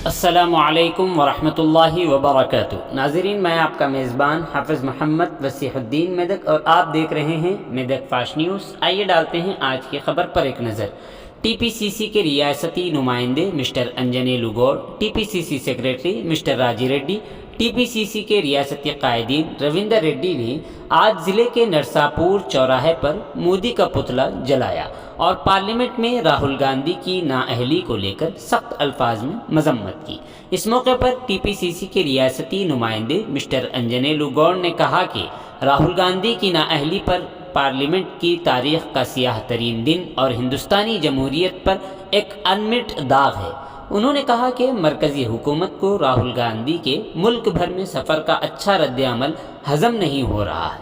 अस्सलामुअलैकुम वरहमतुल्लाहि वबरकातुहू। नाज़रीन, मैं आपका मेज़बान हाफ़िज़ मोहम्मद वसीहुद्दीन मेदक और आप देख रहे हैं मेदक फास्ट न्यूज़। आइए डालते हैं आज की खबर पर एक नज़र। टीपीसीसी के रियासती नुमाइंदे mister Anjaneyulu Goud, TPCC secretary mister Raji Reddy, TPCC के रियासती कायदीन रविंदर रेड्डी ने आज ज़िले के नरसापुर चौराहे पर मोदी का पुतला जलाया और पार्लियामेंट में राहुल गांधी की नाअहली को लेकर सख्त अल्फाज में मजम्मत की। इस मौके पर टीपीसीसी के रियासती नुमाइंदे मिस्टर अंजनेलु गौड़ ने कहा कि राहुल गांधी की नाअहली पर पार्लियामेंट की तारीख का सियाह तरीन दिन और हिंदुस्तानी जमहूरियत पर एक अनमिट दाग है। उन्होंने कहा कि मरकज़ी हुकूमत को राहुल गांधी के मुल्क भर में सफ़र का अच्छा रद्द-ए-अमल हज़म नहीं हो रहा है।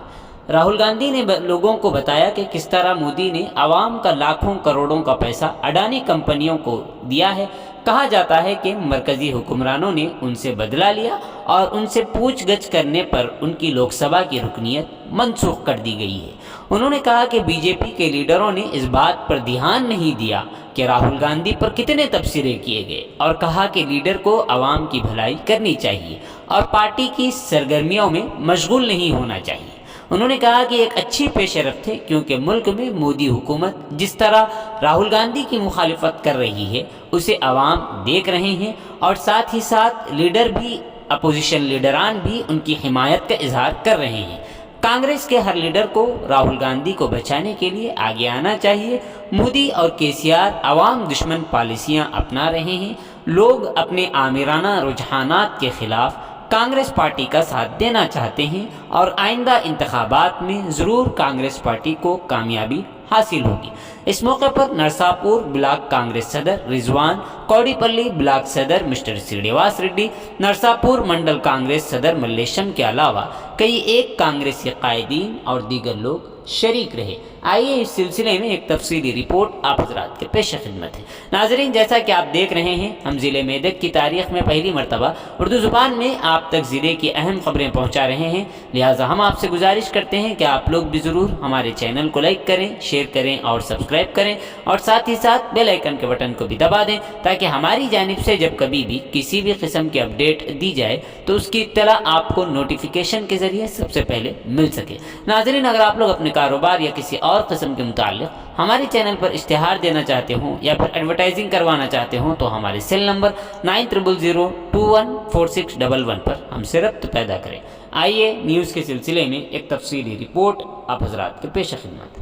राहुल गांधी ने लोगों को बताया कि किस तरह मोदी ने आवाम का लाखों करोड़ों का पैसा अडानी कंपनियों को दिया है। कहा जाता है कि मरकज़ी हुक्मरानों ने उनसे बदला लिया और उनसे पूछगछ करने पर उनकी लोकसभा की रुकनीत मनसूख कर दी गई है। उन्होंने कहा कि बीजेपी के लीडरों ने इस बात पर ध्यान नहीं दिया कि राहुल गांधी पर कितने तबसरे किए गए और कहा कि लीडर को आवाम की भलाई करनी चाहिए और पार्टी की सरगर्मियों में मशगूल नहीं होना चाहिए। उन्होंने कहा कि एक अच्छी पेशरफ्त है क्योंकि मुल्क में मोदी हुकूमत जिस तरह राहुल गांधी की मुखालिफत कर रही है उसे अवाम देख रहे हैं और साथ ही साथ लीडर भी, अपोजिशन लीडरान भी उनकी हिमायत का इजहार कर रहे हैं। कांग्रेस के हर लीडर को राहुल गांधी को बचाने के लिए आगे आना चाहिए। मोदी और केसीआर अवाम दुश्मन पॉलिसियां अपना रहे हैं। लोग अपने आमिराना रुझानात के खिलाफ कांग्रेस पार्टी का साथ देना चाहते हैं और आइंदा इंतखाबात में ज़रूर कांग्रेस पार्टी को कामयाबी हासिल होगी। इस मौके पर नरसापुर ब्लॉक कांग्रेस सदर रिजवान, कौड़ीपल्ली ब्लॉक सदर मिस्टर श्रीनिवास रेड्डी, नरसापुर मंडल कांग्रेस सदर मल्लेशम के अलावा कई एक कांग्रेसी कायदीन और दीगर लोग शरीक रहे। आइए इस सिलसिले में एक तफसीली रिपोर्ट आप हजरात के पेश खिदमत है। नाजरीन, जैसा कि आप देख रहे हैं, हम ज़िले मेदक की तारीख़ में पहली मरतबा उर्दू ज़ुबान में आप तक ज़िले की अहम ख़बरें पहुँचा रहे हैं। लिहाजा हम आपसे गुजारिश करते हैं कि आप लोग भी ज़रूर हमारे चैनल को लाइक करें, शेयर करें और सब्सक्राइब करें और साथ ही साथ बेल आइकन के बटन को भी दबा दें ताकि हमारी जानिब से जब कभी भी किसी भी किस्म की अपडेट दी जाए तो उसकी इत्तला आपको नोटिफिकेशन के ज़रिए सबसे पहले मिल सके। नाजरीन, अगर आप लोग अपने कारोबार या किसी और किस्म के मुताल्लिक़ हमारे चैनल पर इश्तिहार देना चाहते हों या फिर एडवर्टाइजिंग करवाना चाहते हों तो हमारे सेल नंबर 9000214611 पर हमसे रब्त पैदा करें। आइए न्यूज़ के सिलसिले में एक तफसीली रिपोर्ट आप हजरात के पेश खिदमत।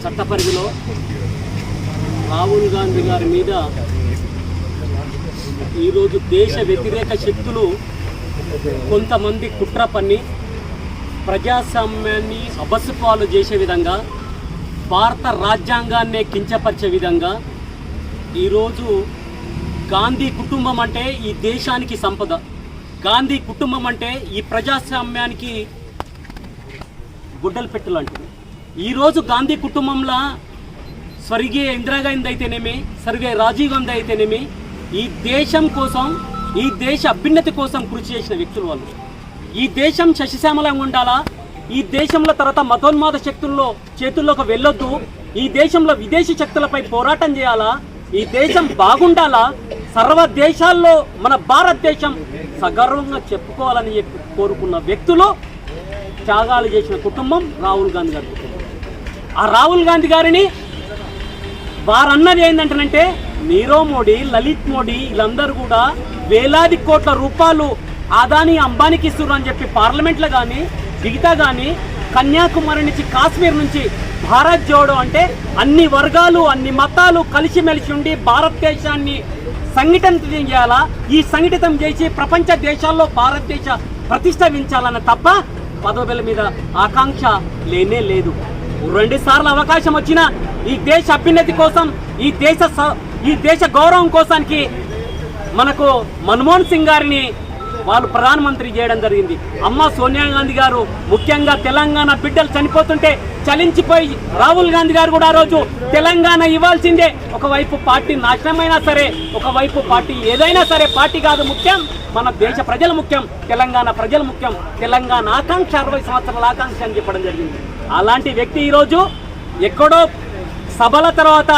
చట్టపరిధిలో రాహుల్ గాంధీ గారి మీద ఈరోజు దేశ వ్యతిరేక శక్తులు కొంతమంది కుట్ర పన్ని ప్రజాస్వామ్యాన్ని అబస్సుపాలు చేసే విధంగా, భారత రాజ్యాంగాన్ని కించపరిచే విధంగా ఈరోజు గాంధీ కుటుంబం అంటే ఈ దేశానికి సంపద, గాంధీ కుటుంబం అంటే ఈ ప్రజాస్వామ్యానికి గుడ్డలు పెట్టలాంటిది. ఈరోజు గాంధీ కుటుంబంలో స్వర్గీయ ఇందిరాగాంధీ అయితేనేమి, స్వర్గీయ రాజీవ్ గాంధీ అయితేనేమి ఈ దేశం కోసం, ఈ దేశ అభ్యున్నతి కోసం కృషి చేసిన వ్యక్తులు వాళ్ళు. ఈ దేశం శశిశ్యామలంగా ఉండాలా, ఈ దేశంలో తర్వాత మతోన్మాద శక్తుల్లో చేతుల్లోకి వెళ్ళొద్దు, ఈ దేశంలో విదేశీ శక్తులపై పోరాటం చేయాలా, ఈ దేశం బాగుండాలా, సర్వ దేశాల్లో మన భారతదేశం సగర్వంగా చెప్పుకోవాలని కోరుకున్న వ్యక్తులు, త్యాగాలు చేసిన కుటుంబం రాహుల్ గాంధీ గారి కుటుంబం. ఆ రాహుల్ గాంధీ గారిని వారన్నది ఏంటంటే నీరవ్ మోడీ, లలిత్ మోడీ వీళ్ళందరూ కూడా వేలాది కోట్ల రూపాయలు అదానీ అంబానీకి ఇస్తున్నారు అని చెప్పి పార్లమెంట్లో కానీ మిగతా కానీ కన్యాకుమారి నుంచి కాశ్మీర్ నుంచి భారత్ జోడో అంటే అన్ని వర్గాలు అన్ని మతాలు కలిసిమెలిసి ఉండి భారతదేశాన్ని సంఘటితం చేయాలా, ఈ సంఘటితం చేసి ప్రపంచ దేశాల్లో భారతదేశ ప్రతిష్టవించాలన్న తప్ప పదవుల మీద ఆకాంక్ష లేనే లేదు. 2 సార్లు అవకాశం వచ్చినా ఈ దేశ అభ్యున్నతి కోసం, ఈ దేశ గౌరవం కోసానికి మనకు మన్మోహన్ సింగ్ గారిని వాళ్ళు ప్రధానమంత్రి చేయడం జరిగింది. అమ్మ సోనియా గాంధీ గారు ముఖ్యంగా తెలంగాణ బిడ్డలు చనిపోతుంటే చలించిపోయి రాహుల్ గాంధీ గారు కూడా ఆ రోజు తెలంగాణ ఇవ్వాల్సిందే, ఒకవైపు పార్టీ నాశనమైనా సరే, ఒకవైపు పార్టీ ఏదైనా సరే పార్టీ కాదు ముఖ్యం, మన దేశ ప్రజలు ముఖ్యం, తెలంగాణ ప్రజలు ముఖ్యం, తెలంగాణ ఆకాంక్ష 60 సంవత్సరాల ఆకాంక్ష అని చెప్పడం జరిగింది. అలాంటి వ్యక్తి ఈరోజు ఎక్కడో సభల తర్వాత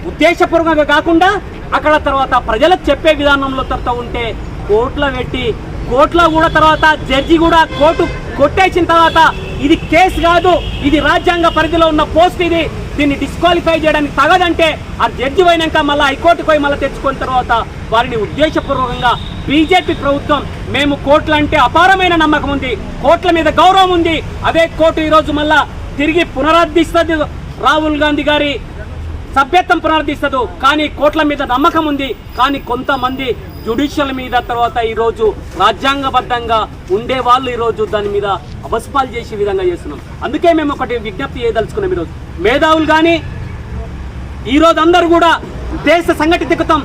ఉద్దేశపూర్వకంగా కాకుండా అక్కడ తర్వాత ప్రజలకు చెప్పే విధానంలో తర్వాత ఉంటే కోర్టులో పెట్టి కోర్టులో కూడా తర్వాత జడ్జి కూడా కోర్టు కొట్టేసిన తర్వాత ఇది కేసు కాదు, ఇది రాజ్యాంగ పరిధిలో ఉన్న పోస్ట్, ఇది దీన్ని డిస్క్వాలిఫై చేయడానికి తగదంటే ఆ జడ్జి పోయినాక మళ్ళీ హైకోర్టుకు పోయి మళ్ళీ తెచ్చుకున్న తర్వాత వారిని ఉద్దేశపూర్వకంగా బీజేపీ ప్రభుత్వం మేము కోర్టులు అంటే అపారమైన నమ్మకం ఉంది, కోర్టుల మీద గౌరవం ఉంది, అదే కోర్టు ఈరోజు మళ్ళా తిరిగి పునరుద్ధరిస్తుంది, రాహుల్ గాంధీ గారి సభ్యత్వం పునరుద్ధరిస్తుంది. కానీ కోర్టుల మీద నమ్మకం ఉంది, కానీ కొంతమంది జ్యుడిషియల్ మీద తర్వాత ఈరోజు రాజ్యాంగబద్ధంగా ఉండే వాళ్ళు ఈరోజు దాని మీద అబస్పాలు చేసే విధంగా చేస్తున్నాం. అందుకే మేము ఒకటి విజ్ఞప్తి చేయదలుచుకున్నాం. ఈరోజు మేధావులు కానీ ఈరోజు అందరూ కూడా దేశ సంఘటితం